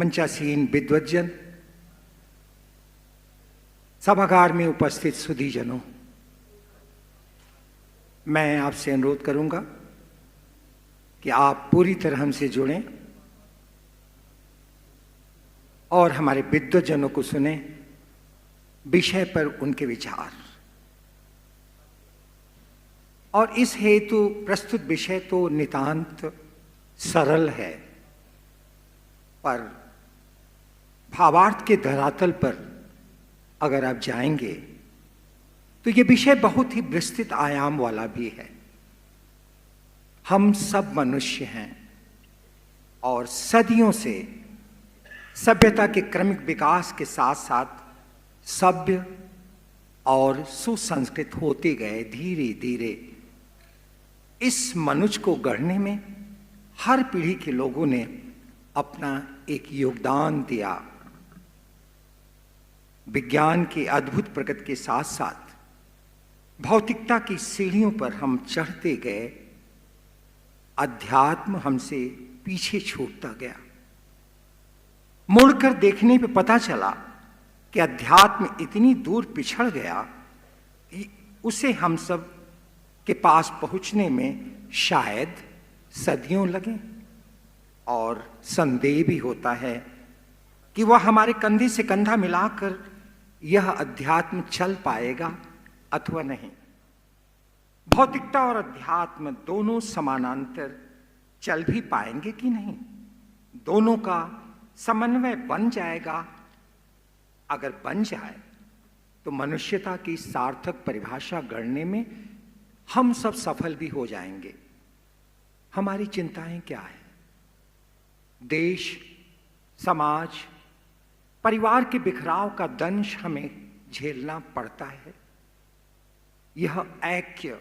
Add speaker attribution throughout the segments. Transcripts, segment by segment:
Speaker 1: मंचासीन विद्वज्जन, सभागार में उपस्थित सुधीजनों, मैं आपसे अनुरोध करूंगा कि आप पूरी तरह हमसे जुड़ें और हमारे विद्वज्जनों को सुने, विषय पर उनके विचार। और इस हेतु प्रस्तुत विषय तो नितांत सरल है, पर भावार्थ के धरातल पर अगर आप जाएंगे तो यह विषय बहुत ही विस्तृत आयाम वाला भी है। हम सब मनुष्य हैं और सदियों से सभ्यता के क्रमिक विकास के साथ साथ सभ्य और सुसंस्कृत होते गए। धीरे धीरे इस मनुष्य को गढ़ने में हर पीढ़ी के लोगों ने अपना एक योगदान दिया। विज्ञान के अद्भुत प्रगति के साथ साथ भौतिकता की सीढ़ियों पर हम चढ़ते गए, अध्यात्म हमसे पीछे छूटता गया। मुड़कर देखने पे पता चला कि अध्यात्म इतनी दूर पिछड़ गया कि उसे हम सब के पास पहुंचने में शायद सदियों लगे। और संदेह भी होता है कि वह हमारे कंधे से कंधा मिलाकर यह अध्यात्म चल पाएगा अथवा नहीं। भौतिकता और अध्यात्म दोनों समानांतर चल भी पाएंगे कि नहीं, दोनों का समन्वय बन जाएगा। अगर बन जाए तो मनुष्यता की सार्थक परिभाषा गढ़ने में हम सब सफल भी हो जाएंगे। हमारी चिंताएं क्या है? देश, समाज, परिवार के बिखराव का दंश हमें झेलना पड़ता है। यह ऐक्य,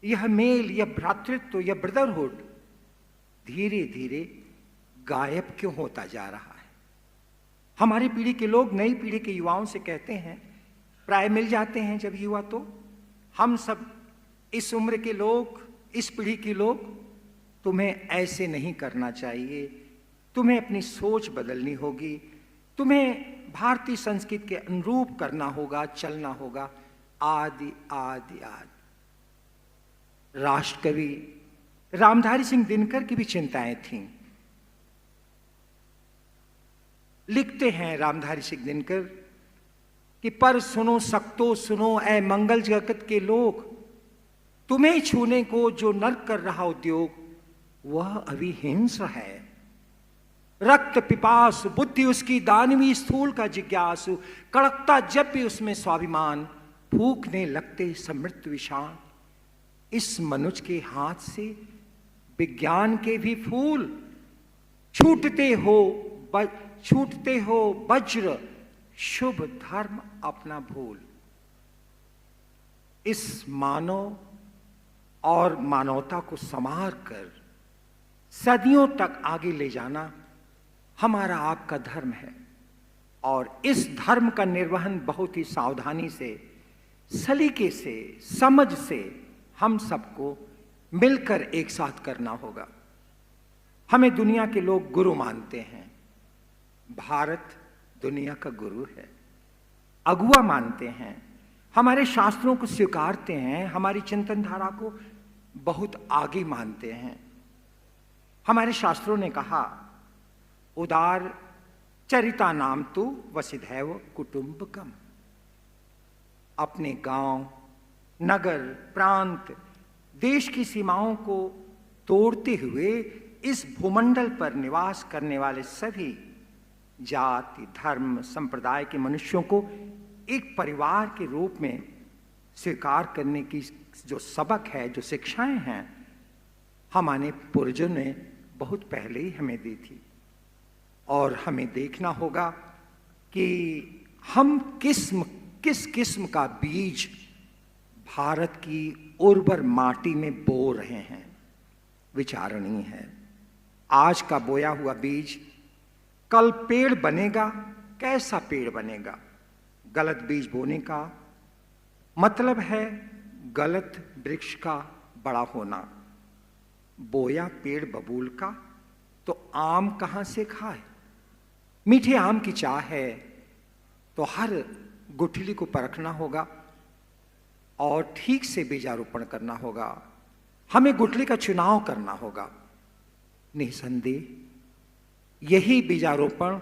Speaker 1: यह मेल, यह भ्रातृत्व, यह ब्रदरहुड धीरे धीरे गायब क्यों होता जा रहा है? हमारी पीढ़ी के लोग नई पीढ़ी के युवाओं से कहते हैं, प्राय मिल जाते हैं जब युवा, तो हम सब इस उम्र के लोग, इस पीढ़ी के लोग, तुम्हें ऐसे नहीं करना चाहिए, तुम्हें अपनी सोच बदलनी होगी, तुम्हें भारतीय संस्कृति के अनुरूप करना होगा, चलना होगा, आदि आदि आदि। राष्ट्रकवि रामधारी सिंह दिनकर की भी चिंताएं थीं। लिखते हैं रामधारी सिंह दिनकर कि पर सुनो सक्तो सुनो ऐ मंगल जगत के लोग, तुम्हें छूने को जो नर्क कर रहा उद्योग वह अविहिंस है। रक्त पिपासु बुद्धि उसकी दानवी, स्थूल का जिज्ञासु, कड़कता जब भी उसमें स्वाभिमान, फूकने लगते समृत विषाण। इस मनुष्य के हाथ से विज्ञान के भी फूल छूटते हो वज्र, शुभ धर्म अपना भूल। इस मानव और मानवता को संवार कर सदियों तक आगे ले जाना हमारा आपका धर्म है। और इस धर्म का निर्वहन बहुत ही सावधानी से, सलीके से, समझ से हम सबको मिलकर एक साथ करना होगा। हमें दुनिया के लोग गुरु मानते हैं, भारत दुनिया का गुरु है, अगुआ मानते हैं, हमारे शास्त्रों को स्वीकारते हैं, हमारी चिंतन धारा को बहुत आगे मानते हैं। हमारे शास्त्रों ने कहा, उदार चरिता नाम तु वसुधैव कुटुंबकम। अपने गांव, नगर, प्रांत, देश की सीमाओं को तोड़ते हुए इस भूमंडल पर निवास करने वाले सभी जाति, धर्म, संप्रदाय के मनुष्यों को एक परिवार के रूप में स्वीकार करने की जो सबक है, जो शिक्षाएं हैं, हमारे पूर्वजों ने बहुत पहले ही हमें दी थी। और हमें देखना होगा कि हम किस किस्म का बीज भारत की उर्वर माटी में बो रहे हैं, विचारणीय है। आज का बोया हुआ बीज कल पेड़ बनेगा, कैसा पेड़ बनेगा? गलत बीज बोने का मतलब है गलत वृक्ष का बड़ा होना। बोया पेड़ बबूल का तो आम कहां से खाए? मीठे आम की चाह है तो हर गुठली को परखना होगा और ठीक से बीजारोपण करना होगा। हमें गुठली का चुनाव करना होगा। निसंदेह यही बीजारोपण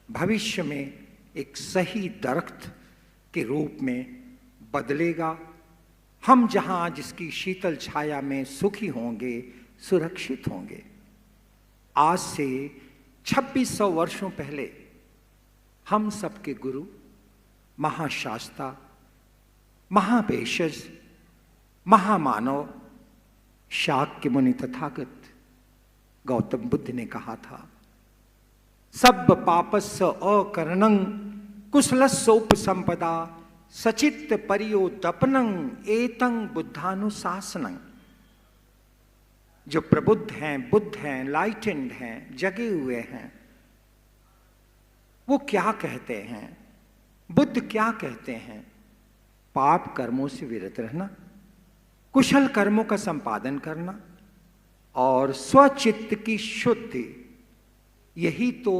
Speaker 1: भविष्य में एक सही दरख्त के रूप में बदलेगा। हम जहां जिसकी शीतल छाया में सुखी होंगे, सुरक्षित होंगे। आज से 2600 वर्षों पहले हम सबके गुरु, महाशास्ता, महाभेषज, महामानव शाक्य मुनि तथागत गौतम बुद्ध ने कहा था, सब पापस्य अकरणं कुशलस्य उपसंपदा सचित्त परियोदपनं एतं बुद्धानुशासनं। जो प्रबुद्ध हैं, बुद्ध हैं, लाइटेंड हैं, जगे हुए हैं, वो क्या कहते हैं? बुद्ध क्या कहते हैं? पाप कर्मों से विरत रहना, कुशल कर्मों का संपादन करना और स्वचित्त की शुद्धि, यही तो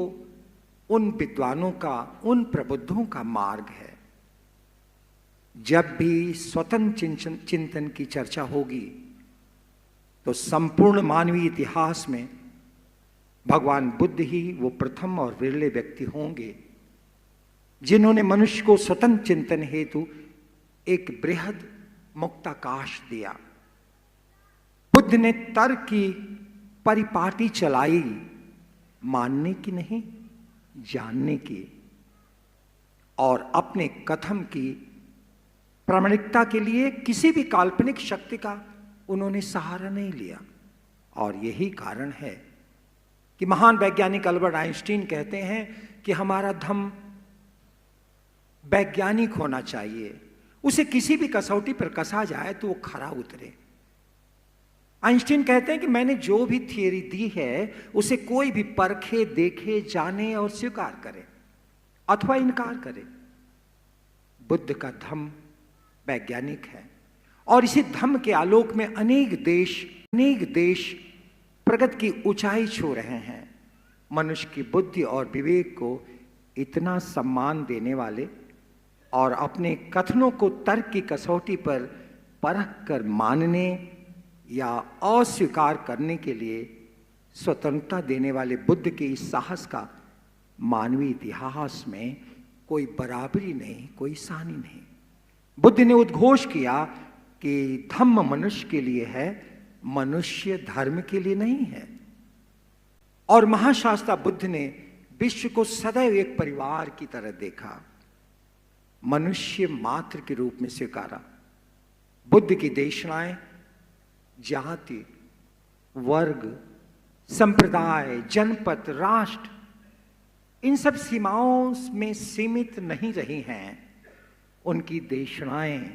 Speaker 1: उन विद्वानों का, उन प्रबुद्धों का मार्ग है। जब भी स्वतंत्र चिंतन की चर्चा होगी तो संपूर्ण मानवीय इतिहास में भगवान बुद्ध ही वो प्रथम और विरले व्यक्ति होंगे जिन्होंने मनुष्य को स्वतंत्र चिंतन हेतु एक बृहद मुक्ताकाश दिया। बुद्ध ने तर्क की परिपाटी चलाई, मानने की नहीं, जानने की, और अपने कथन की प्रामाणिकता के लिए किसी भी काल्पनिक शक्ति का उन्होंने सहारा नहीं लिया। और यही कारण है कि महान वैज्ञानिक अल्बर्ट आइंस्टीन कहते हैं कि हमारा धम्म वैज्ञानिक होना चाहिए, उसे किसी भी कसौटी पर कसा जाए तो वो खरा उतरे। आइंस्टीन कहते हैं कि मैंने जो भी थियरी दी है उसे कोई भी परखे, देखे, जाने और स्वीकार करे अथवा इनकार करे। बुद्ध का धम्म वैज्ञानिक है और इसी धम्म के आलोक में अनेक देश प्रगति की ऊंचाई छू रहे हैं। मनुष्य की बुद्धि और विवेक को इतना सम्मान देने वाले और अपने कथनों को तर्क की कसौटी पर परख कर मानने या अस्वीकार करने के लिए स्वतंत्रता देने वाले बुद्ध के इस साहस का मानवीय इतिहास में कोई बराबरी नहीं, कोई सानी नहीं। बुद्ध ने उद्घोष किया कि धम्म मनुष्य के लिए है, मनुष्य धर्म के लिए नहीं है। और महाशास्ता बुद्ध ने विश्व को सदैव एक परिवार की तरह देखा, मनुष्य मात्र के रूप में स्वीकारा। बुद्ध की देशनाएं जाति, वर्ग, संप्रदाय, जनपद, राष्ट्र, इन सब सीमाओं में सीमित नहीं रही हैं। उनकी देशनाएं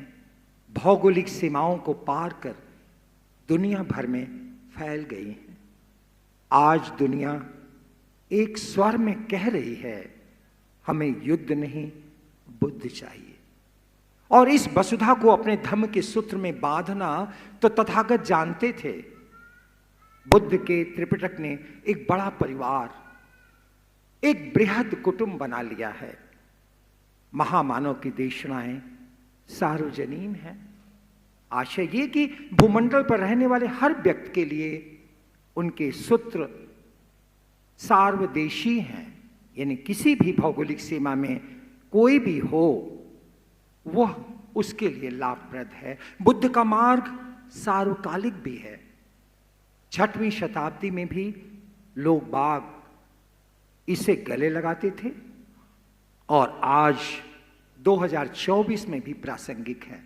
Speaker 1: भौगोलिक सीमाओं को पार कर दुनिया भर में फैल गई हैं। आज दुनिया एक स्वर में कह रही है, हमें युद्ध नहीं, बुद्ध चाहिए। और इस वसुधा को अपने धम्म के सूत्र में बांधना तो तथागत जानते थे। बुद्ध के त्रिपिटक ने एक बड़ा परिवार, एक बृहद कुटुंब बना लिया है। महामानव की देशनाएं सार्वजनीन है। आशय ये कि भूमंडल पर रहने वाले हर व्यक्ति के लिए उनके सूत्र सार्वदेशी हैं, यानी किसी भी भौगोलिक सीमा में कोई भी हो वह उसके लिए लाभप्रद है। बुद्ध का मार्ग सार्वकालिक भी है। 6वीं शताब्दी में भी लोग बाग इसे गले लगाते थे और आज 2024 में भी प्रासंगिक है।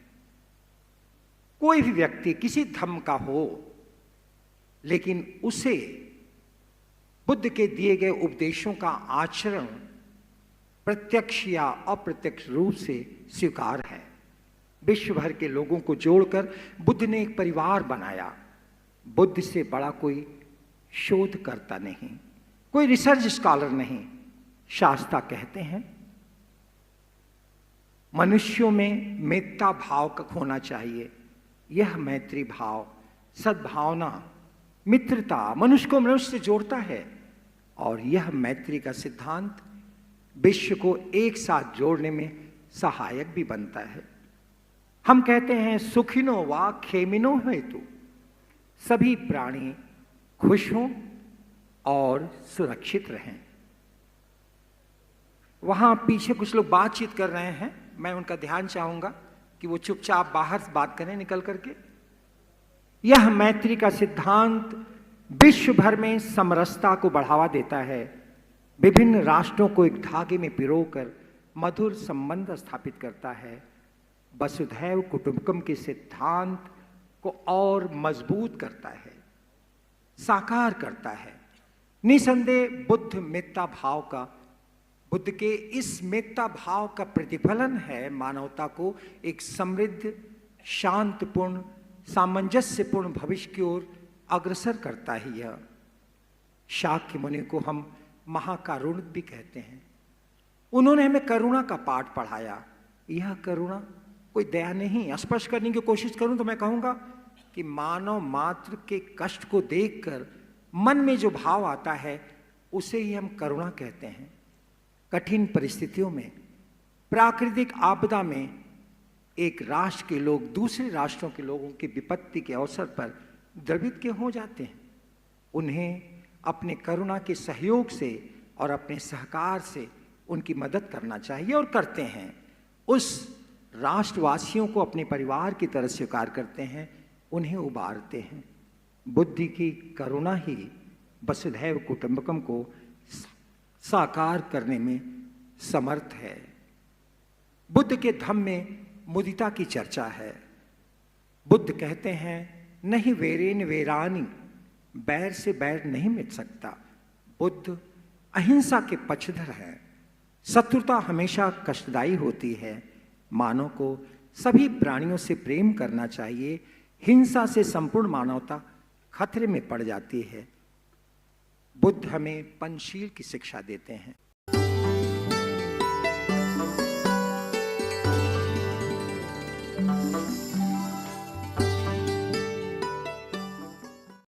Speaker 1: कोई भी व्यक्ति किसी धर्म का हो, लेकिन उसे बुद्ध के दिए गए उपदेशों का आचरण प्रत्यक्ष या अप्रत्यक्ष रूप से स्वीकार है। विश्व भर के लोगों को जोड़कर बुद्ध ने एक परिवार बनाया। बुद्ध से बड़ा कोई शोधकर्ता नहीं, कोई रिसर्च स्कॉलर नहीं। शास्त्रा कहते हैं मनुष्यों में मेत्ता भाव का होना चाहिए। यह मैत्री भाव, सद्भावना, मित्रता मनुष्य को मनुष्य से जोड़ता है और यह मैत्री का सिद्धांत विश्व को एक साथ जोड़ने में सहायक भी बनता है। हम कहते हैं सुखिनो वा खेमिनो हेतु, सभी प्राणी खुश हों और सुरक्षित रहें। वहां पीछे कुछ लोग बातचीत कर रहे हैं, मैं उनका ध्यान चाहूंगा कि वो चुपचाप बाहर से बात करें निकल करके। यह मैत्री का सिद्धांत विश्व भर में समरसता को बढ़ावा देता है, विभिन्न राष्ट्रों को एक धागे में पिरोकर मधुर संबंध स्थापित करता है, वसुधैव कुटुंबकम के सिद्धांत को और मजबूत करता है, साकार करता है। निसंदेह बुद्ध के इस मित्रता भाव का प्रतिफलन है मानवता को एक समृद्ध, शांतिपूर्ण, सामंजस्यपूर्ण भविष्य की ओर अग्रसर करता ही। यह शाक्य मुनि को हम महाकारुणिक भी कहते हैं। उन्होंने हमें करुणा का पाठ पढ़ाया। यह करुणा कोई दया नहीं। स्पष्ट करने की कोशिश करूं तो मैं कहूंगा कि मानव मात्र के कष्ट को देखकर मन में जो भाव आता है उसे ही हम करुणा कहते हैं। कठिन परिस्थितियों में, प्राकृतिक आपदा में एक राष्ट्र के लोग दूसरे राष्ट्रों के लोगों की विपत्ति के अवसर पर द्रवित के हो जाते हैं। उन्हें अपने करुणा के सहयोग से और अपने सहकार से उनकी मदद करना चाहिए और करते हैं। उस राष्ट्रवासियों को अपने परिवार की तरह स्वीकार करते हैं, उन्हें उबारते हैं। बुद्धि की करुणा ही वसुधैव कुटुंबकम को साकार करने में समर्थ है। बुद्ध के धम्म में मुदिता की चर्चा है। बुद्ध कहते हैं नहीं वेरेन वेरानी, बैर से बैर नहीं मिट सकता। बुद्ध अहिंसा के पक्षधर हैं। शत्रुता हमेशा कष्टदायी होती है। मानव को सभी प्राणियों से प्रेम करना चाहिए। हिंसा से संपूर्ण मानवता खतरे में पड़ जाती है। बुद्ध हमें पंचशील की शिक्षा देते हैं।